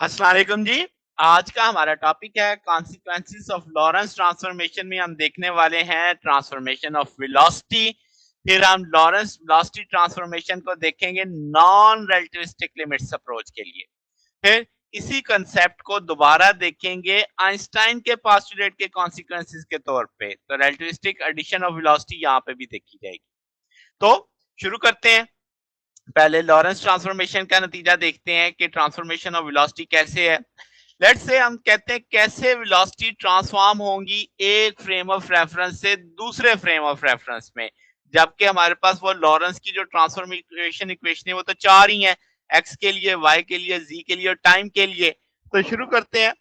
अस्सलाम वालेकुम जी। आज का हमारा टॉपिक है कॉन्सिक्वेंसेस ऑफ लॉरेंस ट्रांसफॉर्मेशन में हम देखने वाले हैं ट्रांसफॉर्मेशन ऑफ वेलोसिटी। फिर हम लॉरेंस वेलोसिटी ट्रांसफॉर्मेशन को देखेंगे नॉन रिलेटिविस्टिक लिमिट्स अप्रोच के लिए। फिर इसी कांसेप्ट को दोबारा देखेंगे आइंस्टाइन के पोस्टुलेट के कॉन्सिक्वेंसेस के तौर पे। तो रिलेटिविस्टिक एडिशन ऑफ वेलोसिटी यहाँ पे भी देखी जाएगी। तो शुरू करते हैं। पहले लॉरेंस ट्रांसफॉर्मेशन का नतीजा देखते हैं कि ट्रांसफॉर्मेशन ऑफ वेलोसिटी कैसे है। लेट्स से हम कहते हैं कैसे वेलोसिटी ट्रांसफॉर्म होंगी एक फ्रेम ऑफ रेफरेंस से दूसरे फ्रेम ऑफ रेफरेंस में, जबकि हमारे पास वो लॉरेंस की जो ट्रांसफॉर्मेशन इक्वेशन है वो तो चार ही है, एक्स के लिए, वाई के लिए, जी के लिए और टाइम के लिए। तो शुरू करते हैं।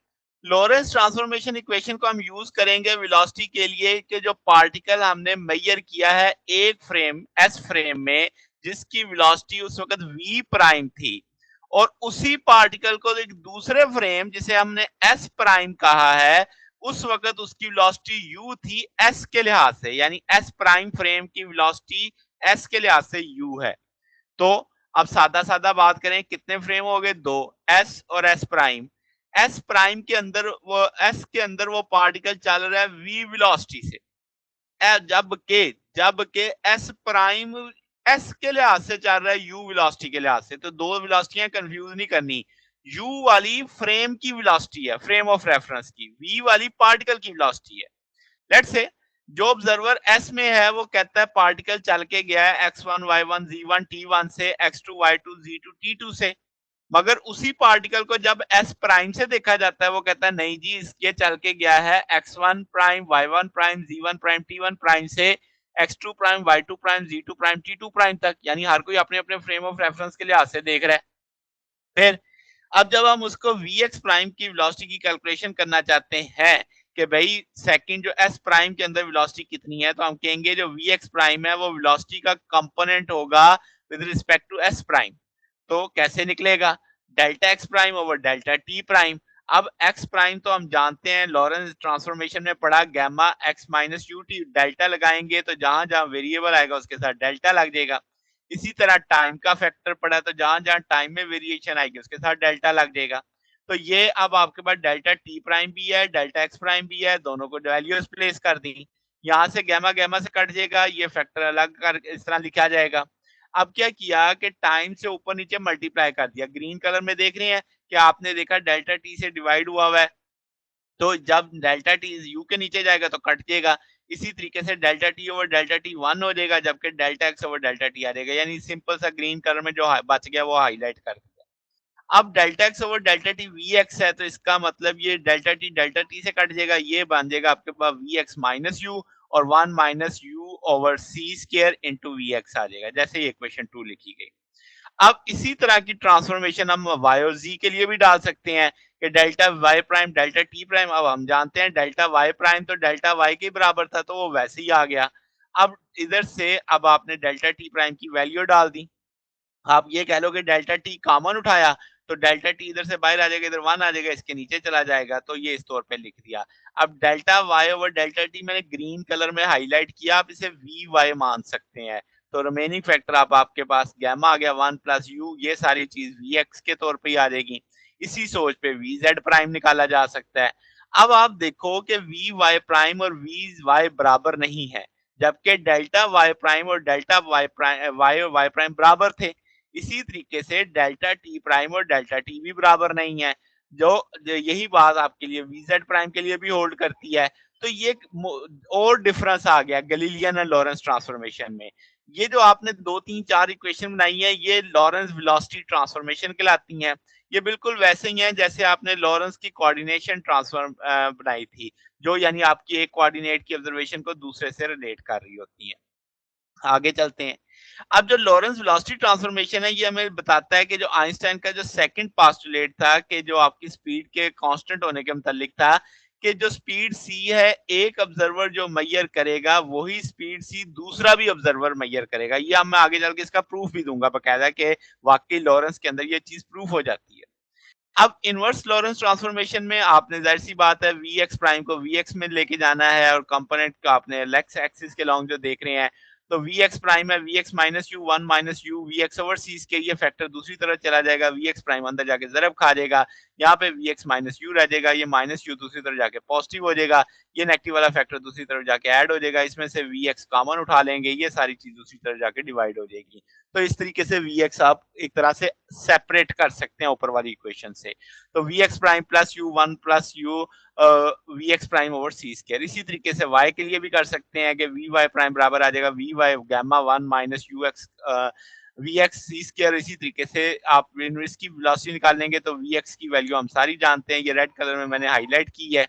लॉरेंस ट्रांसफॉर्मेशन इक्वेशन को हम यूज करेंगे वेलोसिटी के लिए कि जो पार्टिकल हमने मेजर किया है एक फ्रेम एस फ्रेम में, जिसकी वेलोसिटी उस वक्त v प्राइम थी, और उसी पार्टिकल को एक दूसरे फ्रेम जिसे हमने एस प्राइम कहा है, उस वक्त उसकी वेलोसिटी u थी s के लिहाज से, यानी एस प्राइम फ्रेम की वेलोसिटी s के लिहाज से u है। तो अब सादा सादा बात करें, कितने फ्रेम हो गए? दो, s और s प्राइम। s प्राइम के अंदर वो s के अंदर वो पार्टिकल चल रहा है v वेलोसिटी से, जबकि एस प्राइम एस के लिहाज से चल रहा है यू वेलोसिटी के लिहाज से। तो दो वेलोसिटियां कंफ्यूज नहीं करनी। यू वाली फ्रेम की वेलोसिटी है, फ्रेम ऑफ रेफरेंस की, वी वाली पार्टिकल की वेलोसिटी है। लेट्स से जो ऑब्जर्वर एस में है वो कहता है पार्टिकल चल के गया है x1 y1 z1 t1 से x2 y2 z2 t2 से, मगर उसी पार्टिकल को जब एस प्राइम से देखा जाता है वो कहता है नहीं जी, इसके चल के गया है x1 prime y1 prime z1 prime t1 prime से x2 prime y2 prime z2 prime t2 prime तक, यानी हर कोई अपने अपने फ्रेम ऑफ रेफरेंस के लिहाज से देख रहा है। फिर अब जब हम उसको vx प्राइम की वेलोसिटी की कैलकुलेशन करना चाहते हैं कि भाई सेकंड जो s प्राइम के अंदर वेलोसिटी कितनी है, तो हम कहेंगे जो vx प्राइम है वो वेलोसिटी का कंपोनेंट होगा with respect to s prime. तो कैसे निकलेगा? Delta x prime over delta t prime. अब एक्स प्राइम तो हम जानते हैं, लॉरेंस ट्रांसफॉर्मेशन में पढ़ा, gamma x minus u t. Delta लगाएंगे तो जहां जहां वेरिएबल आएगा उसके साथ डेल्टा लग जाएगा। इसी तरह टाइम का फैक्टर पड़ा, तो जहां जहां टाइम में वेरिएशन आएगी उसके साथ डेल्टा लग जाएगा। तो ये अब आपके पास डेल्टा टी प्राइम भी है, डेल्टा एक्स प्राइम भी है, दोनों को वैल्यूज प्लेस कर दी। यहाँ से गैमा गैमा से कट जाएगा, ये फैक्टर अलग कर इस तरह लिखा जाएगा। अब क्या किया कि टाइम से ऊपर नीचे मल्टीप्लाई कर दिया। ग्रीन कलर में देख रहे हैं कि आपने देखा डेल्टा टी से डिवाइड हुआ है, तो जब डेल्टा टी यू के नीचे जाएगा तो कट जाएगा। इसी तरीके से delta T over delta T 1 हो जाएगा, जबकि delta X over delta T आ जाएगा। यानी सिंपल सा ग्रीन कलर में जो बच गया वो हाईलाइट कर दिया। अब delta X over delta T V x है, तो इसका मतलब ये डेल्टा टी से कट जाएगा, ये बन जाएगा आपके पास वी एक्स माइनस यू, और 1 minus U over C square into V X आ जाएगा, जैसे ये इक्वेशन 2 लिखी गई। अब इसी तरह की ट्रांसफॉर्मेशन हम y और z के लिए भी डाल सकते हैं कि delta y prime delta t prime. अब हम जानते हैं डेल्टा y प्राइम तो डेल्टा y के बराबर था, तो वो वैसे ही आ गया। अब इधर से अब आपने डेल्टा t प्राइम की वैल्यू डाल दी। आप ये कह लो कि डेल्टा t कॉमन उठाया, तो डेल्टा t इधर से बाहर आ जाएगा, इधर 1 आ जाएगा, इसके नीचे चला जाएगा, तो ये इस तौर पे लिख दिया। अब delta y over delta t मैंने ग्रीन कलर में हाईलाइट किया, आप इसे vy मान सकते हैं। तो रिमेनिंग फैक्टर आपके पास गैमा आ गया 1 प्लस यू, ये सारी चीज vx के तौर पे आ जाएगी। इसी सोच पे vz प्राइम निकाला जा सकता है। अब आप देखो कि vy प्राइम और vy बराबर नहीं है, जबकि डेल्टा y प्राइम और डेल्टा y प्राइम y और y प्राइम बराबर थे। इसी तरीके से डेल्टा टी प्राइम और डेल्टा टी भी बराबर नहीं है, जो यही बात आपके लिए वीजेड प्राइम के लिए भी होल्ड करती है। तो ये और डिफरेंस आ गया गैलीलियन और लॉरेंस ट्रांसफॉर्मेशन में। ये जो आपने 2 3 4 इक्वेशन बनाई है, ये लॉरेंस वेलोसिटी ट्रांसफॉर्मेशन कहलाती हैं। ये बिल्कुल वैसे ही हैं जैसे आपने लॉरेंस की कोऑर्डिनेशन ट्रांसफॉर्म बनाई थी, जो यानी आपकी एक कोऑर्डिनेट की ऑब्जर्वेशन को दूसरे से रिलेट कर रही होती है। आगे चलते हैं। अब जो लॉरेंस वेलोसिटी ट्रांसफॉर्मेशन है, ये हमें बताता है कि जो आइंस्टाइन का जो सेकंड पोस्टुलेट था कि जो आपकी स्पीड के कांस्टेंट होने के मुतालिक था, कि जो स्पीड c है एक ऑब्जर्वर जो मेजर करेगा वही स्पीड c दूसरा भी ऑब्जर्वर मेजर करेगा। ये अब मैं आगे चल के इसका प्रूफ भी दूंगा बकायदा कि वाकई लॉरेंस के अंदर ये चीज प्रूफ हो जाती है। अब इनवर्स लॉरेंस ट्रांसफॉर्मेशन में आपने जाहिर सी बात है vx प्राइम को vx में लेके जाना है, और कंपोनेंट को आपने x एक्सिस के लॉन्ग जो देख रहे हैं, तो Vx प्राइम है, Vx minus u 1 minus u Vx over सी स्क्वायर, ये फैक्टर दूसरी तरफ चला जाएगा, Vx प्राइम अंदर जाके ज़रब खा जाएगा, यहाँ पे Vx माइनस यू रह जाएगा, ये माइनस यू दूसरी तरफ जाके पॉजिटिव हो जाएगा, ये नेगेटिव वाला फैक्टर दूसरी तरफ जाके ऐड हो जाएगा, इसमें से Vx कॉमन उठा लेंगे, ये सारी चीज दूसरी तरफ जाके डिवाइड हो जाएगी। तो इस तरीके से Vx आप एक तरह से सेपरेट कर सकते हैं ऊपर वाली इक्वेशन से। तो Vx prime plus u 1 plus you Vx prime over C square. इसी तरीके से y के लिए भी कर सकते हैं कि Vy प्राइम बराबर आ जाएगा Vy gamma 1 minus ux Vx सी स्क्वायर। इसी तरीके से आप इसकी वेलोसिटी निकालेंगे तो Vx की वैल्यू हम सारी जानते हैं, ये रेड कलर में मैंने हाईलाइट की है।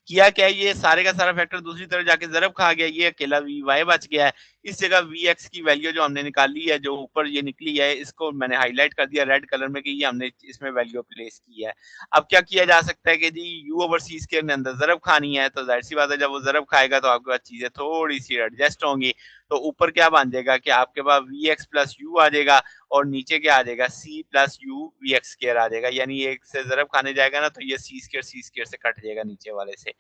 किया क्या, ये सारे का सारा फैक्टर दूसरी तरफ जाके ज़रब खा गया, ये अकेला Vy बच गया है। इस जगह Vx की वैल्यू जो हमने निकाली है, जो ऊपर ये निकली है, इसको मैंने हाईलाइट कर दिया रेड कलर में कि ये हमने इसमें वैल्यू प्लेस की है। अब क्या किया जा सकता है कि जी u ओवर सी स्क्वायर ने अंदर ज़रब खानी है, तो जाहिर सी बात है जब वो ज़रब खाएगा तो आपके पास चीजें थोड़ी सी एडजस्ट होंगी। तो ऊपर क्या बन जाएगा कि आपके पास Vx प्लस यू आ जाएगा और नीचे क्या आ जाएगा c plus you Vx square आ जाएगा, यानी एक से ज़रब खाने जाएगा ना तो ये सी स्क्वायर से कट जाएगा नीचे वाले से।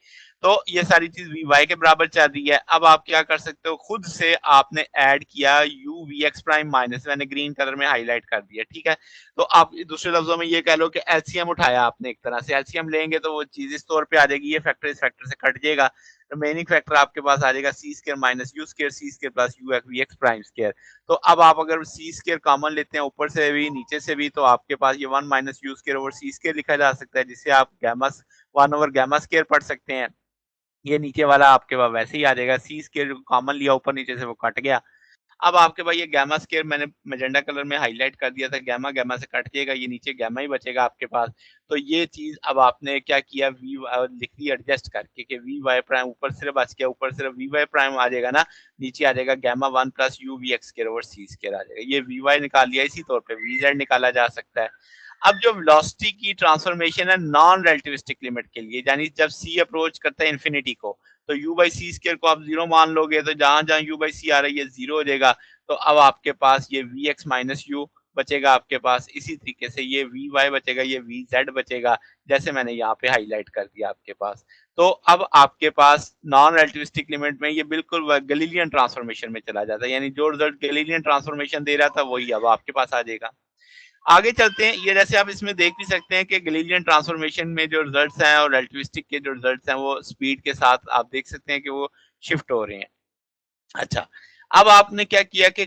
तो ये सारी चीज Vy के बराबर चल रही है। अब आप क्या कर सकते हो, खुद से आपने ऐड किया u Vx प्राइम माइनस, मैंने ग्रीन कलर में हाईलाइट कर दिया, ठीक है। तो आप दूसरे लफ्जों में ये कह लो कि एलसीएम उठाया आपने, एक तरह से एलसीएम लेंगे तो वो चीज इस तौर पे आ जाएगी, ये फैक्टर इस फैक्टर से कट जाएगा, रिमेनिंग फैक्टर आपके पास आ जाएगा C square minus you square C square plus you Vx prime square. तो अब आप अगर सी स्क्वायर कॉमन लेते हैं ऊपर से भी नीचे से भी, तो आपके पास ये 1 minus you square over C square लिखा जा सकता है, जिससे आप गामा 1 ओवर गामा स्क्वायर पढ़ सकते हैं। ये नीचे वाला आपके पास वैसे ही आ जाएगा, सी स्क्वायर कॉमन लिया ऊपर नीचे से वो कट गया। अब आपके पास ये गामा स्क्वायर मैंने मैजेंडा कलर में हाईलाइट कर दिया था, गामा गामा से कट जाएगा, ये नीचे गामा ही बचेगा आपके पास। तो ये चीज अब आपने क्या किया, वी लिख दी एडजस्ट करके कि वी वाई प्राइम ऊपर सिर्फ बच गया, ऊपर सिर्फ वी वाई प्राइम आ जाएगा ना, नीचे आ जाएगा gamma 1 plus U V X square over सी स्क्वायर आ जाएगा। ये वी वाई निकाल लिया, इसी तौर पे वी जेड निकाला जा सकता है। अब जो वेलोसिटी की ट्रांसफॉर्मेशन है नॉन रिलेटिविस्टिक लिमिट के लिए, यानी जब सी अप्रोच करता है इन्फिनिटी को, तो u बाई सी स्क्वायर को आप जीरो मान लोगे, तो जहां जहां u बाई सी आ रही है जीरो हो जाएगा। तो अब आपके पास ये Vx माइनस यू बचेगा आपके पास, इसी तरीके से ये Vy बचेगा, ये Vz बचेगा, जैसे मैंने यहाँ पे हाईलाइट कर दिया आपके पास। तो अब आपके पास नॉन रिलेटिविस्टिक लिमिट में ये बिल्कुल गैलीलियन ट्रांसफॉर्मेशन में चला जाता है, यानी जो रिजल्ट गैलीलियन ट्रांसफॉर्मेशन दे रहा था वही अब आपके पास आ जाएगा। आगे चलते हैं, ये जैसे आप इसमें देख भी सकते हैं कि गैलीलियन ट्रांसफॉर्मेशन में जो रिजल्ट्स हैं और रिलेटिविस्टिक के जो रिजल्ट्स हैं वो स्पीड के साथ आप देख सकते हैं कि वो शिफ्ट हो रहे हैं। अच्छा, अब आपने क्या किया कि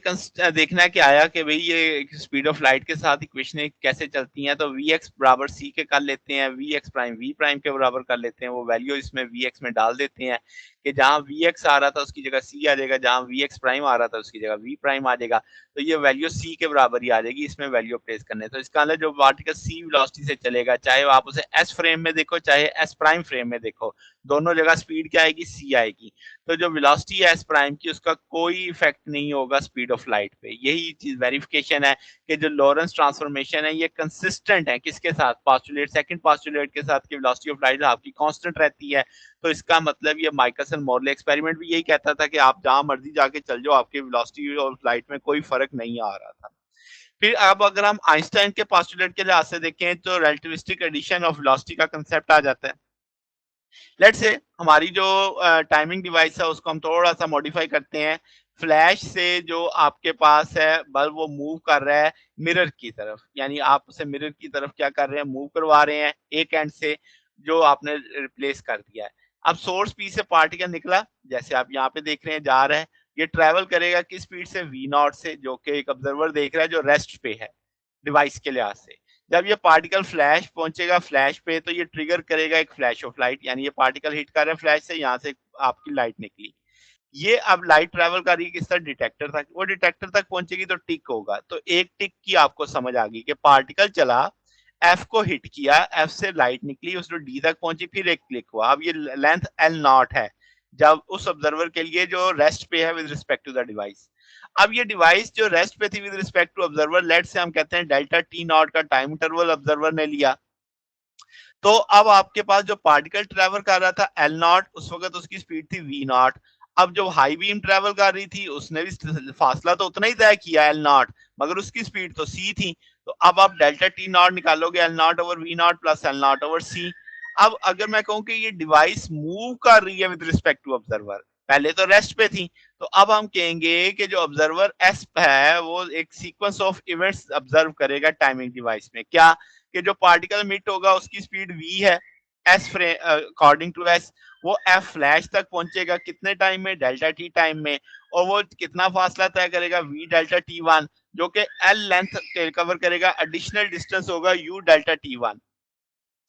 देखना है कि आया कि भाई ये स्पीड ऑफ लाइट के साथ इक्वेशनें कैसे चलती हैं, तो Vx बराबर c के कर लेते हैं, Vx प्राइम v प्राइम के बराबर कर लेते हैं, वो वैल्यू इसमें Vx में डाल देते हैं कि जहां Vx आ रहा था उसकी जगह c आ जाएगा, जहां Vx प्राइम आ रहा था उसकी जगह v प्राइम आ जाएगा। तो ये वैल्यू c के बराबर ही आ जाएगी, इसमें वैल्यू प्लेस करने। तो इसका मतलब जो पार्टिकल c वेलोसिटी से चलेगा, चाहे आप उसे s फ्रेम में देखो चाहे s प्राइम फ्रेम में देखो, दोनों जगह स्पीड क्या आएगी, c आएगी। तो जो वेलोसिटी है एस प्राइम की, उसका कोई इफेक्ट नहीं होगा स्पीड ऑफ लाइट पे। यही चीज वेरिफिकेशन है कि जो लॉरेंस ट्रांसफॉर्मेशन है ये कंसिस्टेंट है किसके साथ, पोस्टुलेट सेकंड पोस्टुलेट के साथ, कि वेलोसिटी ऑफ लाइट आपकी कांस्टेंट रहती है। तो इसका मतलब ये माइकलसन मोरले एक्सपेरिमेंट भी यही कहता था कि आप जहां मर्जी जाके चल जाओ, आपकी वेलोसिटी ऑफ लाइट में कोई फर्क नहीं आ रहा था। फिर अब अगर हम आइंस्टाइन के पोस्टुलेट के लिहाज से देखें तो रिलेटिविस्टिक एडिशन ऑफ वेलोसिटी का कंसेप्ट आ जाता है। लेट्स से हमारी जो टाइमिंग डिवाइस है उसको हम थोड़ा सा मॉडिफाई करते हैं। फ्लैश से जो आपके पास है बल्ब वो मूव कर रहा है मिरर की तरफ, यानी आप उसे मिरर की तरफ क्या कर रहे हैं, मूव करवा रहे हैं एक एंड से, जो आपने रिप्लेस कर दिया है। अब सोर्स पी से पार्टिकल निकला, जैसे आप यहाँ पे देख रहे हैं जा रहा है, ये ट्रेवल करेगा किस स्पीड से, वी नॉट से, जो कि एक ऑब्जर्वर देख रहा है जो रेस्ट पे है डिवाइस के लिहाज से। जब ये पार्टिकल फ्लैश पहुंचेगा फ्लैश पे, तो ये ट्रिगर करेगा एक फ्लैश ऑफ लाइट, यानी ये पार्टिकल हिट कर रहा है फ्लैश से, यहाँ से आपकी लाइट निकली। ये अब लाइट ट्रैवल कर रही है किस तरह, डिटेक्टर तक। वो डिटेक्टर तक पहुंचेगी तो टिक होगा, तो एक टिक की आपको समझ आ गई कि पार्टिकल चला, एफ को हिट किया, एफ से लाइट निकली, उसने डी तक पहुंची, फिर एक क्लिक हुआ। अब ये लेंथ एल नॉट है जब उस ऑब्जर्वर के लिए जो रेस्ट पे है with respect to the device. अब ये डिवाइस जो रेस्ट पे थी with respect to observer, let say हम कहते हैं डेल्टा टी नॉट का टाइम इंटरवल ऑब्जर्वर ने लिया। तो अब आपके पास जो पार्टिकल ट्रेवल कर रहा था एल नॉट, उस वक्त उसकी स्पीड थी वी नॉट। अब जो हाई बीम ट्रेवल कर रही थी उसने भी फासला तो उतना ही तय किया एल नॉट, मगर उसकी स्पीड तो सी थी। तो अब आप डेल्टा टी नॉट निकालोगे, L naught over V naught plus L naught over C. अब अगर मैं कहूं कि ये डिवाइस मूव कर रही है विद रिस्पेक्ट टू ऑब्जर्वर, पहले तो रेस्ट पे थी। तो अब हम कहेंगे कि जो ऑब्जर्वर एस है वो एक सीक्वेंस ऑफ इवेंट्स ऑब्जर्व करेगा टाइमिंग डिवाइस में। क्या? कि जो पार्टिकल मिट होगा उसकी स्पीड v है, अकॉर्डिंग टू एस वो एफ फ्लैश तक पहुंचेगा कितने टाइम में? डेल्टा टी टाइम में। और वो कितना फासला तय करेगा? v डेल्टा टी वन, जो कि एल लेंथ कवर करेगा, एडिशनल डिस्टेंस होगा u डेल्टा टी वन।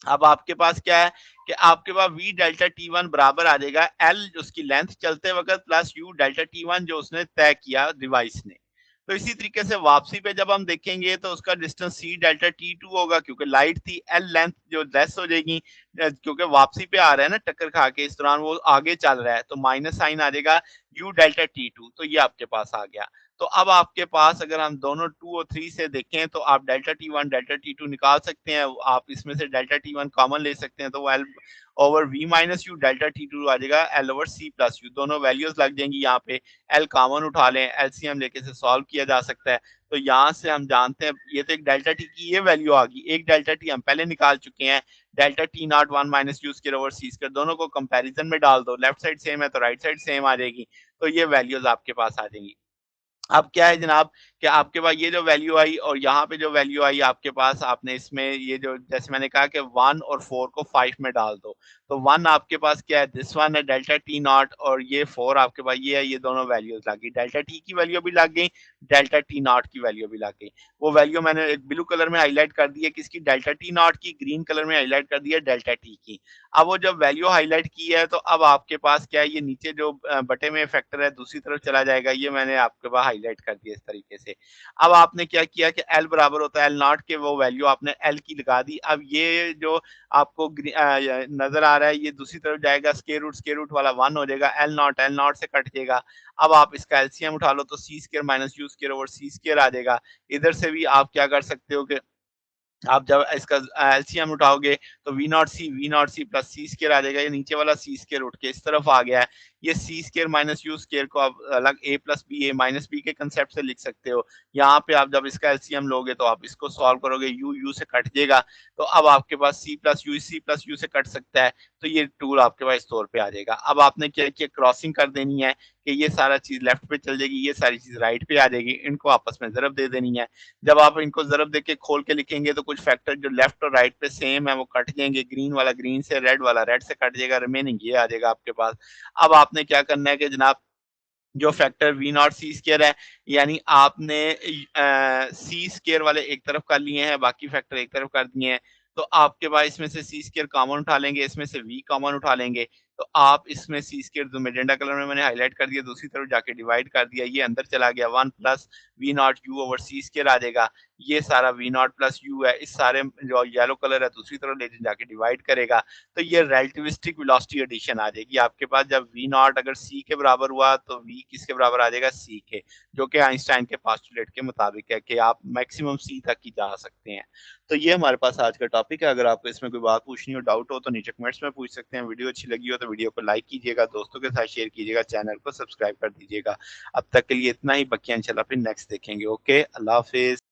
अब आपके पास क्या है कि आपके पास v डेल्टा टी वन बराबर आ जाएगा l उसकी लेंथ चलते वक्त plus u delta t one जो उसने तय किया डिवाइस ने। तो इसी तरीके से वापसी पे जब हम देखेंगे तो उसका distance c delta T two होगा, क्योंकि लाइट थी, l लेंथ जो लेस हो जाएगी क्योंकि वापसी पे आ रहा है ना टक्कर खा के, इस दौरान वो आगे चल रहा है, तो माइनस साइन आ जाएगा u डेल्टा टी टू। तो ये आपके पास आ गया। तो अब आपके पास अगर हम दोनों 2 और 3 से देखें तो आप delta t one delta T two निकाल सकते हैं। आप इसमें से डेल्टा टी वन कॉमन ले सकते हैं, तो वो L over V minus U delta T two आ जाएगा L over C plus U. दोनों वैल्यूज लग जाएंगी यहाँ पे। एल कॉमन उठा लें, एलसीएम लेके से सॉल्व किया जा सकता है। तो यहाँ से हम जानते हैं ये तो एक डेल्टा टी की ये वैल्यू आ गई। एक डेल्टा टी हम पहले निकाल चुके हैं, delta T not one minus you square over C square. दोनों को कंपैरिजन में डाल दो, लेफ्ट साइड सेम है तो राइट साइड सेम आ जाएगी। तो ये वैल्यूज आपके पास आ जाएंगी। अब क्या है जनाब कि आपके पास ये जो वैल्यू आई और यहाँ पे जो वैल्यू आई आपके पास, आपने इसमें ये जो जैसे मैंने कहा कि 1 और 4 को 5 में डाल दो। तो 1 आपके पास क्या है? दिस वन है डेल्टा टी नॉट, और ये 4 आपके पास ये है। ये दोनों वैल्यूज लग गई, डेल्टा टी की वैल्यू भी लग गई, डेल्टा टी नॉट की वैल्यू भी लग गई। वो वैल्यू मैंने एक ब्लू कलर में हाईलाइट कर दी है किसकी? डेल्टा टी नॉट की। ग्रीन कलर में हाईलाइट कर दी है डेल्टा टी की। अब वो जब वैल्यू हाईलाइट की है तो अब आपके पास क्या है? ये नीचे जो बटे में फैक्टर है दूसरी तरफ चला जाएगा। ये मैंने आपके पास हाईलाइट कर दिया इस तरीके से। अब आपने क्या किया कि एल बराबर होता है एल नॉट के, वो वैल्यू आपने एल की लगा दी। अब ये जो आपको नजर आ रहा है ये दूसरी तरफ जाएगा, स्क्वायर रूट वाला 1 हो जाएगा, एल नॉट से कट जाएगा। अब आप इसका एलसीएम उठा लो तो C square minus you square over C square आ जाएगा। इधर से भी आप क्या कर सकते हो कि आप जब इसका एलसीएम उठाओगे तो V not C plus C square आ जाएगा। ये नीचे वाला सी स्क्वायर उठ के इस तरफ आ गया है। ये सी स्क्वायर माइनस यू स्क्वायर को आप अलग ए प्लस बी ए माइनस बी के कंसेप्ट से लिख सकते हो। यहाँ पे आप जब इसका एलसीएम लोगे तो आप इसको सॉल्व करोगे, यू यू से कट जाएगा। तो अब आपके पास सी प्लस यू से कट सकता है। तो ये टूल आपके पास इस तौर पे आ जाएगा। अब आपने क्या किया? क्रॉसिंग कर देनी है कि ये सारा चीज लेफ्ट पे चल जाएगी, ये सारी चीज राइट पे आ जाएगी। इनको आपस में ज़रब दे देनी है। जब आप इनको ज़रब देके खोल के लिखेंगे तो कुछ फैक्टर जो लेफ्ट और राइट पे सेम है वो कट जाएंगे। ग्रीन वाला ग्रीन से, रेड वाला रेड से कट जाएगा, रिमेनिंग ये आ जाएगा आपके पास। अब आपने क्या करना है कि जनाब जो factor v not c square है, यानी आपने सी स्क्वायर वाले एक तरफ कर लिए हैं, बाकी फैक्टर एक तरफ कर दिए हैं। तो आपके पास इसमें से सी स्क्वायर कॉमन उठा लेंगे, इसमें से वी कॉमन उठा लेंगे। तो आप इसमें सी स्क्वायर जो मैजेंटा कलर में मैंने हाईलाइट कर दिया, दूसरी तरफ जाके डिवाइड कर दिया, ये अंदर चला गया। 1 plus V naught U over सी स्क्वायर आ जाएगा। ये सारा वी नॉट प्लस यू है, इस सारे जो येलो कलर है दूसरी तरफ ले जाके डिवाइड करेगा। तो ये रिलेटिविस्टिक वेलोसिटी एडिशन आ जाएगी आपके पास। जब वी नॉट अगर सी के बराबर हुआ तो वी किसके बराबर आ जाएगा? सी के, जो कि आइंस्टाइन के पोस्टुलेट के मुताबिक है कि आप मैक्सिमम सी तक ही जा सकते हैं। तो ये हमारे पास आज का टॉपिक है। अगर आपको इसमें कोई बात पूछनी हो, डाउट हो तो नीचे कमेंट्स में पूछ सकते हैं। वीडियो अच्छी लगी हो तो वीडियो को लाइक कीजिएगा, दोस्तों के साथ शेयर कीजिएगा, चैनल को सब्सक्राइब कर दीजिएगा। अब तक के लिए इतना ही, बाकी इंशाल्लाह फिर नेक्स्ट देखेंगे। ओके, अल्लाह हाफिज।